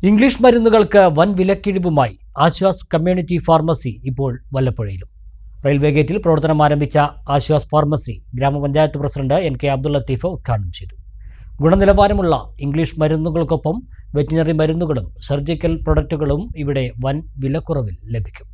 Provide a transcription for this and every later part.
English മരുന്നുകൾക്ക് വൻ വിലക്കിഴിവുമായി Aswas community pharmacy ഇപ്പോൾ വല്ലപ്പുഴയിലും. റെയിൽവേ ഗേറ്റിൽ പ്രവർത്തനം ആരംഭിച്ച ആശ്വാസ് ഫാർമസി ഗ്രാമപഞ്ചായത്ത് president N K Abdul Latheef ഉദ്ഘാടനം ചെയ്തു. ഗുണനിലവാരമുള്ള ഇംഗ്ലീഷ് മരുന്നുകൾക്കൊപ്പം വെറ്റിനറി മരുന്നുകളും സർജിക്കൽ പ്രൊഡക്റ്റുകളും ഇവിടെ വൻ വിലക്കുറവിൽ ലഭിക്കും.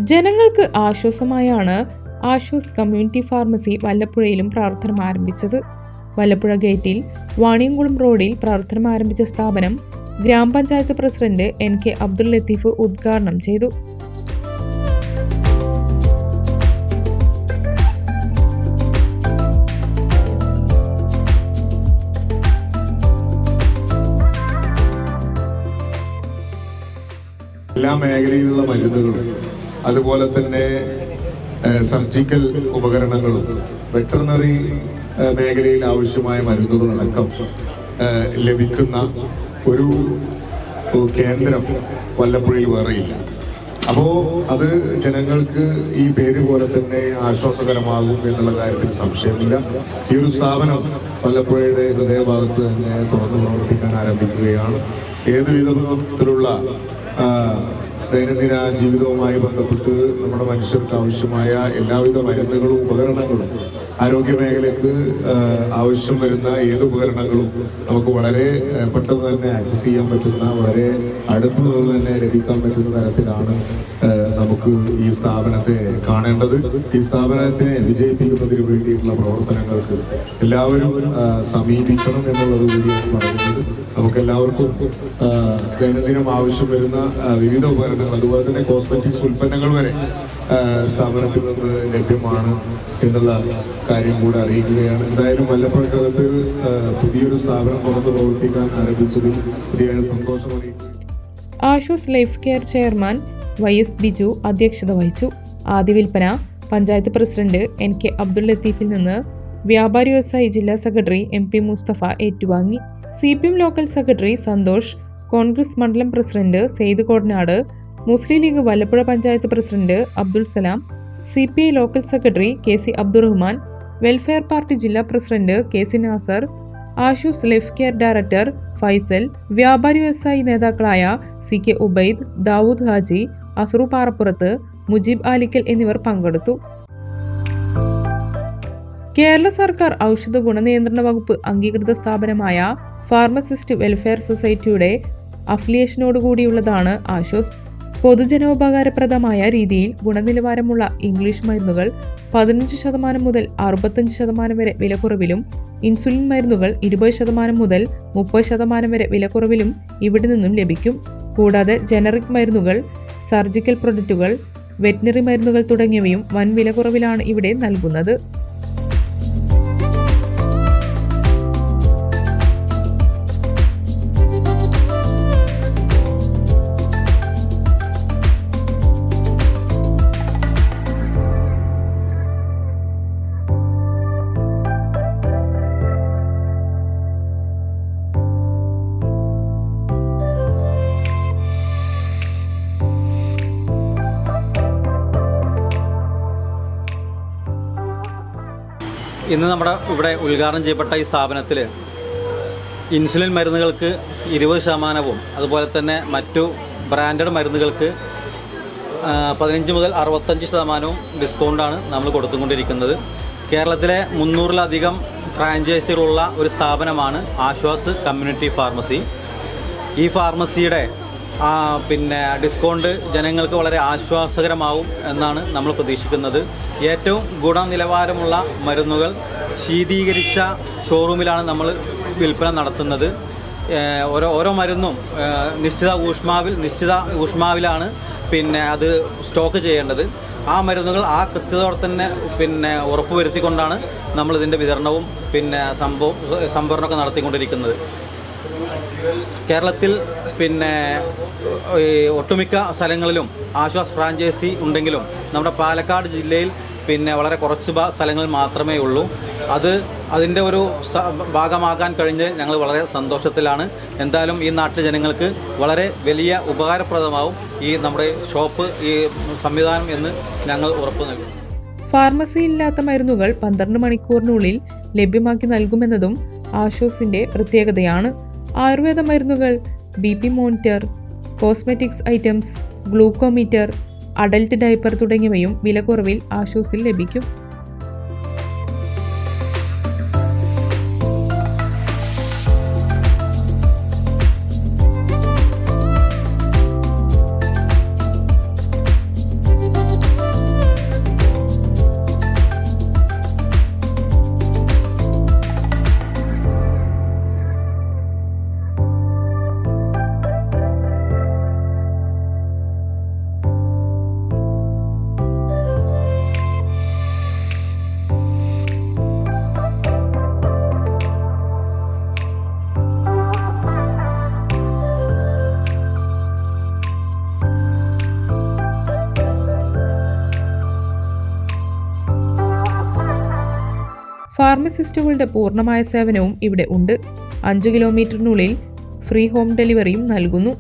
ജനങ്ങൾക്ക് ആശ്വാസമായാണ് ആശ്വാസ് കമ്മ്യൂണിറ്റി ഫാർമസി വല്ലപ്പുഴയിലും പ്രവർത്തനം ആരംഭിച്ചത്. വല്ലപ്പുഴ ഗേറ്റിൽ വാണിയംകുളം റോഡിൽ പ്രവർത്തനം ആരംഭിച്ച സ്ഥാപനം ഗ്രാമപഞ്ചായത്ത് president N K Abdul Latheef ഉദ്ഘാടനം ചെയ്തു. എല്ലാ മേഖലയിലുള്ള മരുന്നുകളും അതുപോലെ തന്നെ സർജിക്കൽ ഉപകരണങ്ങളും വെറ്ററിനറി മേഖലയിൽ ആവശ്യമായ മരുന്നുകളടക്കം ലഭിക്കുന്ന ഒരു കേന്ദ്രം വല്ലപ്പുഴയിൽ വേറെയില്ല. അപ്പോൾ അത് ജനങ്ങൾക്ക് ഈ പേര് പോലെ തന്നെ ആശ്വാസകരമാകും എന്നുള്ള കാര്യത്തിൽ സംശയമില്ല. ഈ ഒരു സ്ഥാപനം വല്ലപ്പുഴയുടെ ഹൃദയഭാഗത്ത് തന്നെ തുറന്നു പ്രവർത്തിക്കാൻ ആരംഭിക്കുകയാണ്. ഏത് വിധത്തിലുള്ള ദൈനംദിന ജീവിതവുമായി ബന്ധപ്പെട്ട് നമ്മുടെ മനുഷ്യർക്ക് ആവശ്യമായ എല്ലാവിധ മരുന്നുകളും ഉപകരണങ്ങളും ആരോഗ്യ മേഖലയ്ക്ക് ആവശ്യം വരുന്ന ഏത് ഉപകരണങ്ങളും നമുക്ക് വളരെ പെട്ടെന്ന് തന്നെ ആക്സസ് ചെയ്യാൻ പറ്റുന്ന, വളരെ അടുത്തു നിന്ന് തന്നെ ലഭിക്കാൻ പറ്റുന്ന തരത്തിലാണ് നമുക്ക് ഈ സ്ഥാപനത്തെ കാണേണ്ടത്. ഈ സ്ഥാപനത്തിനെ വിജയിപ്പിക്കുന്നതിന് വേണ്ടിയിട്ടുള്ള പ്രവർത്തനങ്ങൾക്ക് എല്ലാവരും സമീപിക്കണം എന്നുള്ളത് കൂടിയാണ് പറയുന്നത്. നമുക്കെല്ലാവർക്കും ദൈനംദിനം ആവശ്യം വരുന്ന വിവിധ ഉപകരണങ്ങൾ, അതുപോലെ തന്നെ കോസ്മെറ്റിക്സ് ഉൽപ്പന്നങ്ങൾ വരെ സ്ഥാപനത്തിൽ നിന്ന് ലഭ്യമാണ് എന്നുള്ള കാര്യം കൂടെ അറിയിക്കുകയാണ്. എന്തായാലും വല്ലപ്പുഴക്കകത്ത് പുതിയൊരു സ്ഥാപനം തുറന്ന് പ്രവർത്തിക്കാൻ ആരംഭിച്ചതിൽ വലിയ സന്തോഷം അറിയിക്കുന്നു. Ashwas life care chairman YS Biju അധ്യക്ഷത വഹിച്ചു. ആദ്യ വിൽപ്പന panchayat president N K Abdul ലത്തീഫിൽ നിന്ന് വ്യാപാരി വ്യവസായി ജില്ലാ സെക്രട്ടറി MP മുസ്തഫ ഏറ്റുവാങ്ങി. CPM local secretary Santhosh, Congress മണ്ഡലം president Syed Kodanad, Muslim League Vallappuzha panchayat president Abdul Salam, CPI local secretary KC Abdurahman, Welfare Party ജില്ലാ president KC Nasar, Ashwas life care director Faisal, വ്യാപാരി വ്യവസായി നേതാക്കളായ CK ഉബൈദ്, ദാവൂദ് ഹാജി, അസ്രു പാറപ്പുറത്ത്, മുജീബ് ആലിക്കൽ എന്നിവർ പങ്കെടുത്തു. കേരള സർക്കാർ ഔഷധ ഗുണനിയന്ത്രണ വകുപ്പ് അംഗീകൃത സ്ഥാപനമായ ഫാർമസിസ്റ്റ് വെൽഫെയർ സൊസൈറ്റിയുടെ അഫിലിയേഷനോടുകൂടിയുള്ളതാണ് ആശ്വാസ്. പൊതുജനോപകാരപ്രദമായ രീതിയിൽ ഗുണനിലവാരമുള്ള ഇംഗ്ലീഷ് മരുന്നുകൾ 15% മുതൽ 65% വരെ വിലക്കുറവിലും, ഇൻസുലിൻ മരുന്നുകൾ 20% മുതൽ 30% വരെ വിലക്കുറവിലും ഇവിടെ നിന്നും ലഭിക്കും. കൂടാതെ ജനറിക് മരുന്നുകൾ, സർജിക്കൽ പ്രൊഡക്റ്റുകൾ, വെറ്റിനറി മരുന്നുകൾ തുടങ്ങിയവയും വൻ വിലക്കുറവിലാണ് ഇവിടെ നൽകുന്നത്. ഇന്ന് നമ്മുടെ ഇവിടെ ഉദ്ഘാടനം ചെയ്യപ്പെട്ട ഈ സ്ഥാപനത്തിൽ ഇൻസുലിൻ മരുന്നുകൾക്ക് 20%, അതുപോലെ തന്നെ മറ്റു ബ്രാൻഡഡ് മരുന്നുകൾക്ക് 15 മുതൽ 65% ഡിസ്കൗണ്ടാണ് നമ്മൾ കൊടുത്തുകൊണ്ടിരിക്കുന്നത്. കേരളത്തിലെ 300-ലധികം ഫ്രാഞ്ചൈസികളുള്ള ഒരു സ്ഥാപനമാണ് ആശ്വാസ് കമ്മ്യൂണിറ്റി ഫാർമസി. ഈ ഫാർമസിയുടെ ഡിസ്കൗണ്ട് ജനങ്ങൾക്ക് വളരെ ആശ്വാസകരമാവും എന്നാണ് നമ്മൾ പ്രതീക്ഷിക്കുന്നത്. ഏറ്റവും ഗുണനിലവാരമുള്ള മരുന്നുകൾ ശീതീകരിച്ച ഷോറൂമിലാണ് നമ്മൾ വിൽപ്പന നടത്തുന്നത്. ഓരോ മരുന്നും നിശ്ചിത ഊഷ്മാവിലാണ് അത് സ്റ്റോക്ക് ചെയ്യേണ്ടത്. ആ മരുന്നുകൾ ആ കൃത്യതയോടെ തന്നെ ഉറപ്പുവരുത്തിക്കൊണ്ടാണ് നമ്മളിതിൻ്റെ വിതരണവും സംഭരണമൊക്കെ നടത്തിക്കൊണ്ടിരിക്കുന്നത്. കേരളത്തിൽ ഒട്ടുമിക്ക സ്ഥലങ്ങളിലും ആശ്വാസ് ഫ്രാഞ്ചൈസി ഉണ്ടെങ്കിലും നമ്മുടെ പാലക്കാട് ജില്ലയിൽ വളരെ കുറച്ച് സ്ഥലങ്ങൾ മാത്രമേ ഉള്ളൂ. അതിൻ്റെ ഒരു ഭാഗമാകാൻ കഴിഞ്ഞ് ഞങ്ങൾ വളരെ സന്തോഷത്തിലാണ്. എന്തായാലും ഈ നാട്ടിലെ ജനങ്ങൾക്ക് വളരെ വലിയ ഉപകാരപ്രദമാവും ഈ നമ്മുടെ ഷോപ്പ്, ഈ സംവിധാനം എന്ന് ഞങ്ങൾ ഉറപ്പ് നൽകുന്നു. ഫാർമസിയില്ലാത്ത മരുന്നുകൾ 12 മണിക്കൂറിനുള്ളിൽ ലഭ്യമാക്കി നൽകുമെന്നതും ആശ്വാസിന്റെ പ്രത്യേകതയാണ്. ആയുർവേദ മരുന്നുകൾ, BP monitor, cosmetics items, glucometer, adult diaper തുടങ്ങിയവയും വിലക്കുറവിൽ ആശ്വാസിൽ ലഭിക്കും. ഫാർമസിസ്റ്റുകളുടെ പൂർണ്ണമായ സേവനവും ഇവിടെ ഉണ്ട്. 5 കിലോമീറ്ററിനുള്ളിൽ ഫ്രീ ഹോം ഡെലിവറിയും നൽകുന്നു.